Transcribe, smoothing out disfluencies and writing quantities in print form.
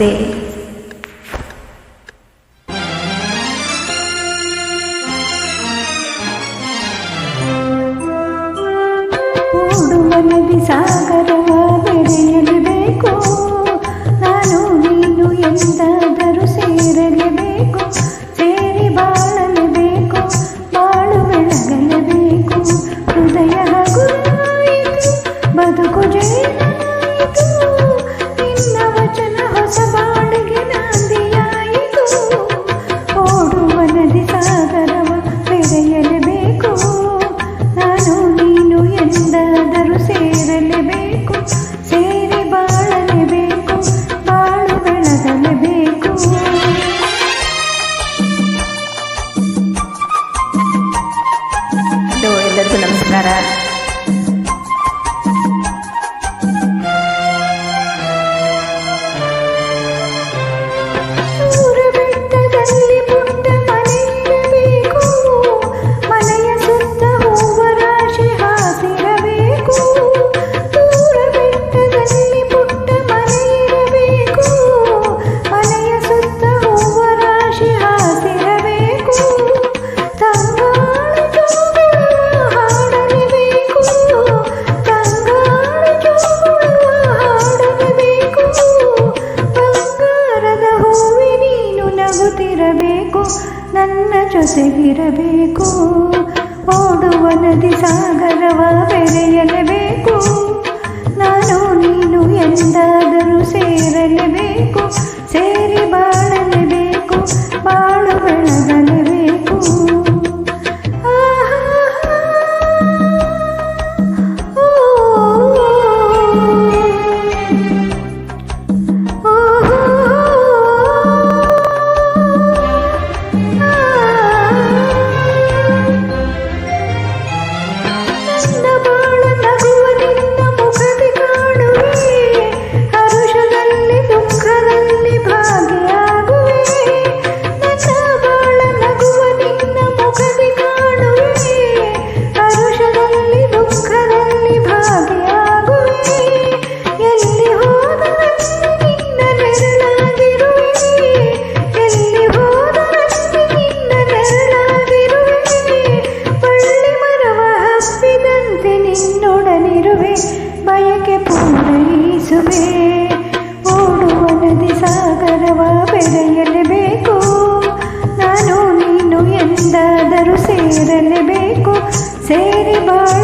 ನಮಸ್ತೆ. ಓಡುವ ನದಿ ಸಾಗರವ ಬೆರೆಯಲೇಬೇಕು, ನಾನು ನೀನು ಎಂದಾದರೂ ಸೇರಲೇಬೇಕು, ಸೇರಿ ಬಾಳಲೇಬೇಕು, ಬಾಳು ಬೆಳಗಲೇಬೇಕು. ಹೃದಯ ಹಗುರಾಯಿತು, ಬದುಕು ಜೇನಾಯಿತು, ನಿನ್ನ ವಚನ ಹೊಸ ಬಾಳಿಗೆ ನಾಂದಿಯಾಯಿತು. ಓಡುವ ನದಿ ಸಾಗರವ ಬೆರೆಯಲೇಬೇಕು, ನಾನು ನೀನು ಎಂದಾದರೂ ಸೇರಲೇಬೇಕು, ಸೇರಿ ಬಾಳಲೇಬೇಕು, ಬಾಳು ಬೆಳಗಲೇಬೇಕು. ಎಲ್ಲರಿಗೂ ನಮಸ್ಕಾರ. ಬೆಟ್ಟದಲ್ಲಿ ಪುಟ್ಟ ಮನೆಯಿರಬೇಕು, ಮನೆಯ ಸುತ್ತ ಹೂವ ರಾಶಿ ಹಾಸಿರಬೇಕು. ದೂರ ಬೆಟ್ಟದಲ್ಲಿ ಪುಟ್ಟ ಮನೆಯಿರಬೇಕು, ಮನೆಯ ಸುತ್ತ ಹೂವ ರಾಶಿ ಹಾಸಿರಬೇಕು. ತಂಗಾಳು ಜೋಗುಳುವ ಹಾಡಲೇಬೇಕು, ತಂಗಾಳು ಜೋಗುಳುವ ಹಾಡಲೇಬೇಕು. ಬಂಗಾರದ ಹೂವಿ ನೀನು ನಗುತ್ತಿರಬೇಕು, ನನ್ನ ಜೊತೆಗಿರಬೇಕು. ಓಡುವ ನದಿ ಸಾಗರವ ಬೆರೆಯಲೇಬೇಕು, ನಾನು ನೀನು ಎಂದಾದರೂ ಸೇರಲೇಬೇಕು, ಸೇರಿ ಬಾಳಲೇಬೇಕು, ಬಾಳು ಬೆಳಗಲೇಬೇಕು. ನನ್ನ ಬಾಳ ನಗುವ ನಿನ್ನ ಮುಖದಿ ಕಾಣುವೆ, ಹರುಷದಲ್ಲಿ ದುಃಖದಲ್ಲಿ ಭಾಗಿಯಾಗುವೆ. ನನ್ನ ಬಾಳ ನಗುವ ನಿನ್ನ ಮುಖದಿ ಕಾಣುವೆ, ಹರುಷದಲ್ಲಿ ದುಃಖದಲ್ಲಿ ಭಾಗಿಯಾಗುವೆ. ಎಲ್ಲಿ ಹೋದರಲ್ಲಿ ನಿನ್ನ ನೆರಳಾಗಿರುವೆ, ಎಲ್ಲಿ ಹೋದರಲ್ಲಿ ನಿನ್ನ ನೆರಳಾಗಿರುವೆ. ಬಳ್ಳಿ ಮರವ ಹಬ್ಬಿದಂತೆ ನಿನ್ನೊಡನಿರುವೆ, ಬಯಕೆ ಪೂರೈಸುವೆ. ಓಡುವ ನದಿ ಸಾಗರವ ಬೆರೆಯಲೇಬೇಕು, ನಾನು ನೀನು ಎಂದಾದರೂ ಸೇರಲೇಬೇಕು, ಸೇರಿ ಬಾಳ